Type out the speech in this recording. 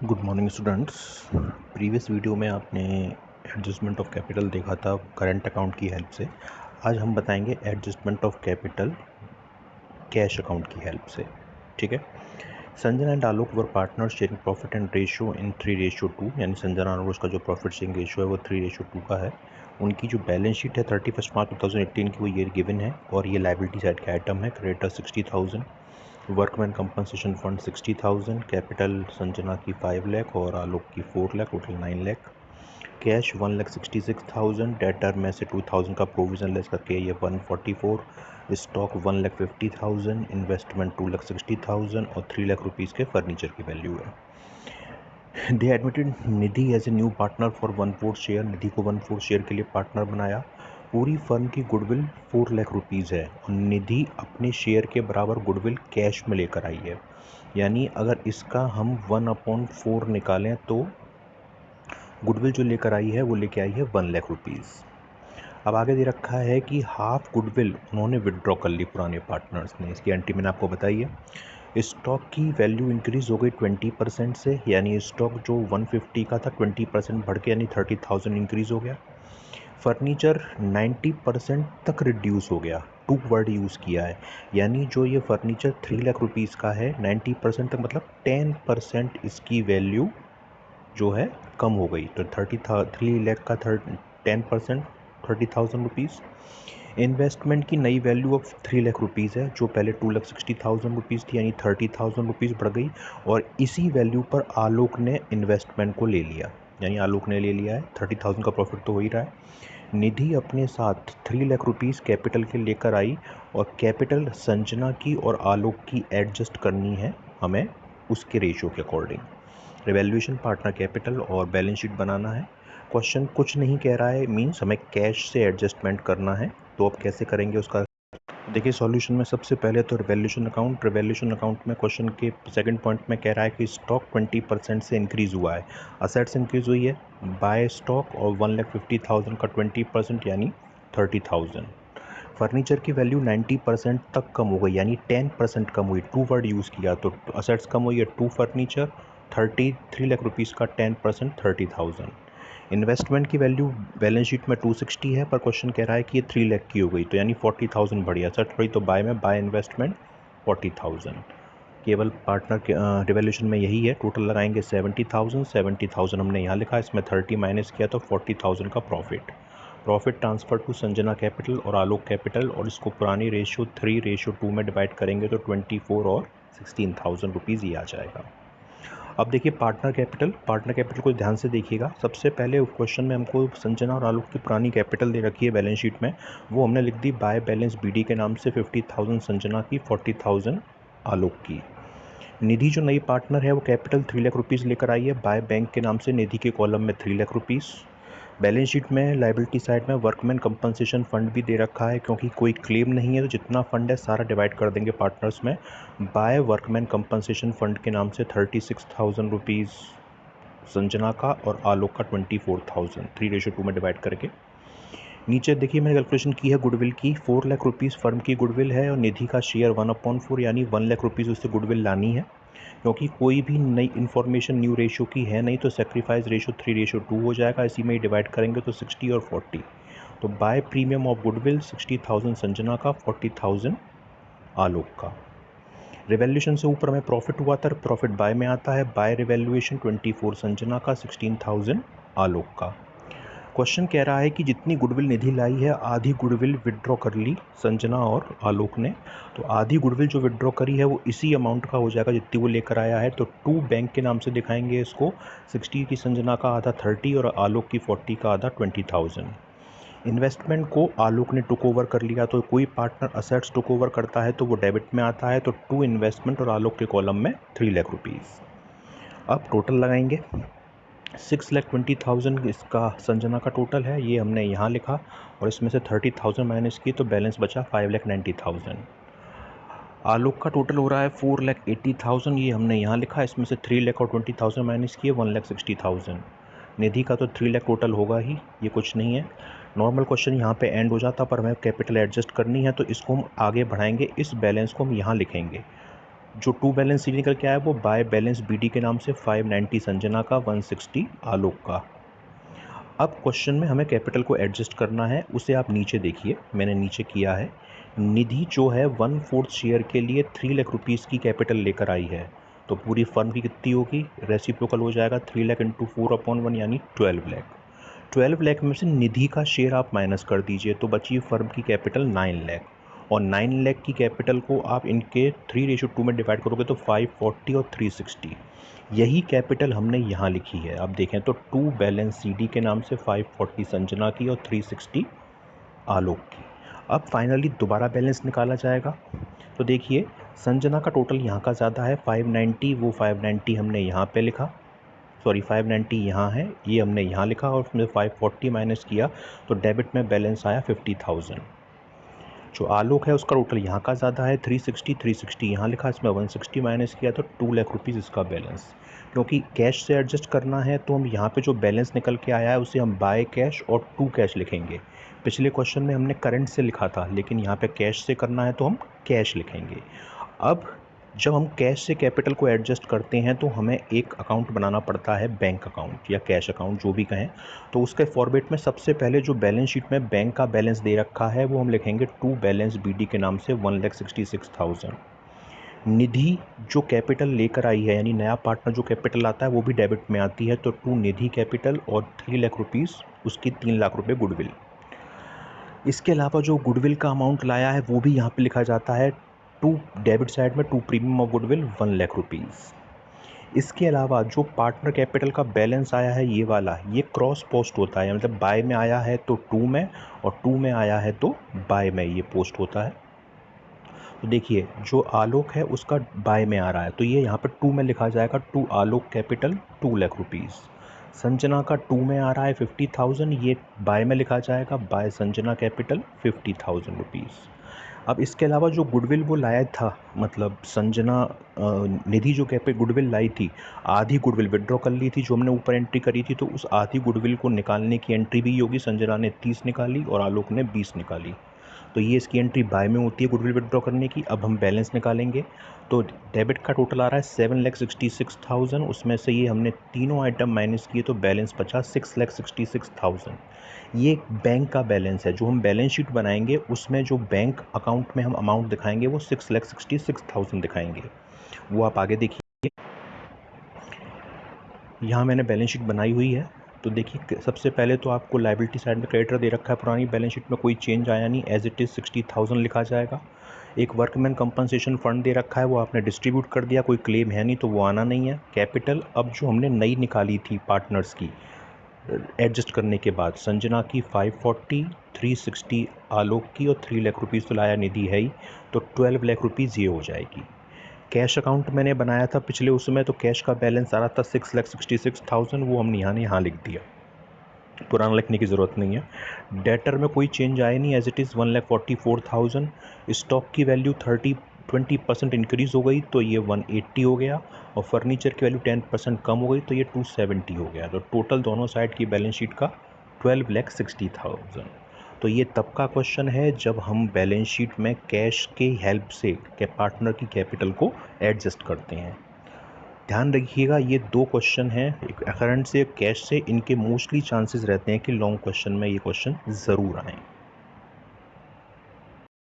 Good morning students. Previous video में आपने adjustment of capital देखा था करंट अकाउंट की हेल्प से। आज हम बताएंगे adjustment of capital cash account की हेल्प से। ठीक है। Sanjana and Alok were partner sharing profit and ratio in 3:2, यानी संजना और उसका जो प्रॉफिट शेयरिंग रेशियो है वो 3:2 का है। उनकी जो बैलेंस शीट है 31 मार्च 2018 की, वो ईयर गिवन है और ये लाइबिलिटी साइड का आइटम है। Creditor 60,000, workman compensation fund 60,000, capital Sanjana की 5 लाख और आलोक की 4 lakh, total 9 lakh. Cash 1,66,000, debtor में से 2,000 का प्रोविजन लेस करके ये 144, स्टॉक 1,50,000, इन्वेस्टमेंट 2,60,000 और 3 लाख रुपीज़ के फर्नीचर की वैल्यू है। They admitted Nidhi as a new partner for 1/4 share. Nidhi को 1/4 शेयर के लिए पार्टनर बनाया। पूरी फर्म की गुडविल 4 लाख रुपीज़ है और निधि अपने शेयर के बराबर गुडविल कैश में लेकर आई है। यानी अगर इसका हम 1/4 निकालें तो गुडविल जो लेकर आई है वो लेके आई है 1 लाख रुपीज़। अब आगे दे रखा है कि हाफ गुडविल उन्होंने विड्रॉ कर ली पुराने पार्टनर्स ने। इसकी एंट्री मैंने आपको बताई है। स्टॉक की वैल्यू इंक्रीज़ हो गई 20% से, यानी स्टॉक जो 150 का था 20% बढ़ के यानी 30,000 इंक्रीज़ हो गया। फर्नीचर 90% तक रिड्यूस हो गया। टू वर्ड यूज़ किया है, यानी जो ये फर्नीचर 3 लाख रुपीज़ का है 90% तक मतलब 10% इसकी वैल्यू जो है कम हो गई। तो 3 लाख का 10% 30,000 रुपीज़। इन्वेस्टमेंट की नई वैल्यू अब 3 लाख रुपीज़ है, जो पहले 2,60,000 रुपीज़ थी, यानी 30,000 रुपीज़ बढ़ गई। और इसी वैल्यू पर आलोक ने इन्वेस्टमेंट को ले लिया, यानी आलोक ने ले लिया है। 30,000 का प्रॉफिट तो हो ही रहा है। निधि अपने साथ 3 लाख रुपीज़ कैपिटल के लेकर आई और कैपिटल संजना की और आलोक की एडजस्ट करनी है हमें उसके रेशियो के अकॉर्डिंग। रिवैल्यूएशन पार्टनर कैपिटल और बैलेंस शीट बनाना है। क्वेश्चन कुछ नहीं कह रहा है, मीन्स हमें कैश से एडजस्टमेंट करना है। तो अब कैसे करेंगे उसका देखिए सॉल्यूशन में। सबसे पहले तो रिवैल्यूएशन अकाउंट में क्वेश्चन के सेकंड पॉइंट में कह रहा है कि स्टॉक 20% से इंक्रीज़ हुआ है, असेट्स इंक्रीज़ हुई है बाय स्टॉक और 1,50,000 का 20% यानी 30,000। फर्नीचर की वैल्यू 90% तक कम हो गई, यानी 10% कम हुई। टू वर्ड यूज़ किया तो असेट्स कम हुई है 2 फर्नीचर, 3 लाख रुपीज़ का 10% 30,000। इन्वेस्टमेंट की वैल्यू बैलेंस शीट में 260 है, पर क्वेश्चन कह रहा है कि ये 3 लाख की हो गई, तो यानी 40,000 बढ़ी। असेट्स बढ़ी तो बाय में बाय इन्वेस्टमेंट 40,000। केवल पार्टनर के रिवैल्यूएशन में यही है। टोटल लगाएंगे 70,000 हमने यहाँ लिखा, इसमें 30 माइनस किया तो 40,000 का profit transfer to Sanjana capital और आलोक कैपिटल, और इसको पुरानी रेशियो 3:2 में डिवाइड करेंगे तो 24 और 16,000 रुपीज़ ये आ जाएगा। अब देखिए पार्टनर कैपिटल को ध्यान से देखिएगा। सबसे पहले क्वेश्चन में हमको संजना और आलोक की पुरानी कैपिटल दे रखी है बैलेंस शीट में, वो हमने लिख दी बाय बैलेंस बीडी के नाम से 50,000 संजना की, 40,000 आलोक की। निधि जो नई पार्टनर है वो कैपिटल 3 लाख रुपीज़ लेकर आई है बाय बैंक के नाम से, निधि के कॉलम में 3 लाख रुपीज़। बैलेंस शीट में लायबिलिटी साइड में वर्कमैन कंपनसेशन फंड भी दे रखा है, क्योंकि कोई क्लेम नहीं है तो जितना फंड है सारा डिवाइड कर देंगे पार्टनर्स में। बाय वर्कमैन कंपनसेशन फंड के नाम से 36,000 रुपीज़ संजना का और आलोक का 24,000, 3:2 में डिवाइड करके। नीचे देखिए मैंने कैलकुलेशन की है गुडविल की। 4 लाख रुपीज़ फर्म की गुडविल है और निधि का शेयर 1/4 यानी 1 लाख रुपीज़ उससे गुडविल लानी है, क्योंकि कोई भी नई इन्फॉर्मेशन न्यू रेशियो की है नहीं, तो सेक्रीफाइस रेशियो 3:2 हो जाएगा। इसी में ही डिवाइड करेंगे तो 60 और 40। तो by premium of goodwill 60,000 Sanjana का, 40,000 आलोक का। रिवैल्यूएशन से ऊपर में प्रॉफिट हुआ था, प्रॉफिट बाय में आता है। बाय रिवैल्यूएशन 24 संजना का, 16,000 आलोक का। क्वेश्चन कह रहा है कि जितनी गुडविल निधि लाई है आधी गुडविल विड्रॉ कर ली संजना और आलोक ने, तो आधी गुडविल जो विड्रॉ करी है वो इसी अमाउंट का हो जाएगा जितनी वो लेकर आया है। तो 2 बैंक के नाम से दिखाएंगे इसको, 60 की संजना का आधा 30 और आलोक की 40 का आधा 20,000। इन्वेस्टमेंट को आलोक ने टुक ओवर कर लिया, तो कोई पार्टनर असेट्स टुक ओवर करता है तो वो डेबिट में आता है, तो 2 इन्वेस्टमेंट और आलोक के कॉलम में 3 लाख रुपीज़। अब टोटल लगाएंगे 6,20,000 इसका संजना का टोटल है, ये हमने यहाँ लिखा, और इसमें से 30,000 माइनस की तो बैलेंस बचा 5,90,000। आलोक का टोटल हो रहा है 4,80,000, ये हमने यहाँ लिखा, इसमें से 3 लाख और 20,000 माइनस किए 1,60,000। निधि का तो 3 लाख टोटल होगा ही, ये कुछ नहीं है। नॉर्मल क्वेश्चन यहाँ पे एंड हो जाता, पर हमें कैपिटल एडजस्ट करनी है तो इसको हम आगे बढ़ाएंगे, इस बैलेंस को हम यहाँ लिखेंगे। जो टू बैलेंस सी निकल के आया वो बाय बैलेंस BD के नाम से 590 संजना का, 160 आलोक का। अब क्वेश्चन में हमें कैपिटल को एडजस्ट करना है, उसे आप नीचे देखिए, मैंने नीचे किया है। निधि जो है 1/4 शेयर के लिए 3 लाख रुपीज़ की कैपिटल लेकर आई है, तो पूरी फर्म की कितनी होगी, रेसिप्रोकल हो जाएगा 3 लाख इंटू 4/1 यानी 12 लाख। 12 लाख में से निधि का शेयर आप माइनस कर दीजिए तो बची फर्म की कैपिटल 9 लाख, और 9 लाख की कैपिटल को आप इनके 3:2 में डिवाइड करोगे तो 540 और 360, यही कैपिटल हमने यहाँ लिखी है। आप देखें तो टू बैलेंस CD के नाम से 540 संजना की और 360 आलोक की। अब फाइनली दोबारा बैलेंस निकाला जाएगा, तो देखिए संजना का टोटल यहाँ का ज़्यादा है 590, वो 590 हमने यहाँ पे लिखा, सॉरी 590 यहाँ है, ये हमने यहाँ लिखा और उसमें 540 माइनस किया तो डेबिट में बैलेंस आया 50,000। जो आलोक है उसका टोटल यहाँ का ज़्यादा है 360 यहाँ लिखा, इसमें 160 माइनस किया तो 2 लाख रुपीज़ इसका बैलेंस। क्योंकि कैश से एडजस्ट करना है तो हम यहाँ पे जो बैलेंस निकल के आया है उसे हम बाय कैश और टू कैश लिखेंगे। पिछले क्वेश्चन में हमने करंट से लिखा था, लेकिन यहाँ पे कैश से करना है तो हम कैश लिखेंगे। अब जब हम कैश से कैपिटल को एडजस्ट करते हैं तो हमें एक अकाउंट बनाना पड़ता है, बैंक अकाउंट या कैश अकाउंट जो भी कहें। तो उसके फॉर्मेट में सबसे पहले जो बैलेंस शीट में बैंक का बैलेंस दे रखा है वो हम लिखेंगे टू बैलेंस BD के नाम से 1,66,000। निधि जो कैपिटल लेकर आई है, यानी नया पार्टनर जो कैपिटल आता है वो भी डेबिट में आती है, तो टू निधि कैपिटल और 3 लाख रुपीज़ उसकी 3 लाख रुपये गुडविल। इसके अलावा जो गुडविल का अमाउंट लाया है वो भी यहाँ पे लिखा जाता है, टू डेबिट साइड में to premium of goodwill 1 lakh rupees. इसके अलावा जो पार्टनर कैपिटल का बैलेंस आया है ये वाला, ये क्रॉस पोस्ट होता है, मतलब बाय में आया है तो टू में, और टू में आया है तो बाय में ये पोस्ट होता है। तो देखिए जो आलोक है उसका बाय में आ रहा है तो ये यहाँ पर टू में लिखा जाएगा, to Alok capital 2 lakh rupees. Sanjana का टू में आ रहा है 50,000, ये बाय में लिखा जाएगा, बाय संजना कैपिटल 50,000 रुपीज़। अब इसके अलावा जो गुडविल वो लाया था, मतलब संजना निधि जो गुडविल लाई थी, आधी गुडविल विड्रॉ कर ली थी जो हमने ऊपर एंट्री करी थी, तो उस आधी गुडविल को निकालने की एंट्री भी होगी। संजना ने 30 निकाली और आलोक ने 20 निकाली, तो ये इसकी एंट्री बाय में होती है गुडविल विड्रॉ करने की। अब हम बैलेंस निकालेंगे तो डेबिट का टोटल आ रहा है 7,66,000, उसमें से ये हमने तीनों आइटम माइनस किए तो बैलेंस बचा 6,66,000। ये बैंक का बैलेंस है। जो हम बैलेंस शीट बनाएंगे उसमें जो बैंक अकाउंट में हम अमाउंट दिखाएंगे वो 6,66,000 दिखाएंगे, वो आप आगे देखिए। यहाँ मैंने बैलेंस शीट बनाई हुई है, तो देखिए सबसे पहले तो आपको लायबिलिटी साइड में क्रेडिटर दे रखा है, पुरानी बैलेंस शीट में कोई चेंज आया नहीं, एज इट इज़ 60,000 लिखा जाएगा। एक वर्कमैन कंपनसेशन फंड दे रखा है, वो आपने डिस्ट्रीब्यूट कर दिया, कोई क्लेम है नहीं तो वो आना नहीं है। कैपिटल अब जो हमने नई निकाली थी पार्टनर्स की एडजस्ट करने के बाद, संजना की 540, 360 आलोक की और 3 लाख रुपीज़ तो लाया निधि है ही, तो 12 लाख रुपीज़ ये हो जाएगी। कैश अकाउंट मैंने बनाया था पिछले उसमें, तो कैश का बैलेंस आ रहा था 6,66,000, वो हमने यहाँ लिख दिया, पुराना लिखने की ज़रूरत नहीं है। डेटर में कोई चेंज आया नहीं, एज इट इज़ 1,44,000। स्टॉक की वैल्यू 20% इंक्रीज़ हो गई तो ये 180 हो गया, और फर्नीचर की वैल्यू 10% कम हो गई तो ये 270 हो गया। तो टोटल दोनों साइड की बैलेंस शीट का 12,60,000। तो ये तब का क्वेश्चन है जब हम बैलेंस शीट में कैश के हेल्प से पार्टनर की कैपिटल को एडजस्ट करते हैं। ध्यान रखिएगा ये दो क्वेश्चन हैं, एक करंट से कैश से, इनके मोस्टली चांसेस रहते हैं कि लॉन्ग क्वेश्चन में ये क्वेश्चन ज़रूर आएँ।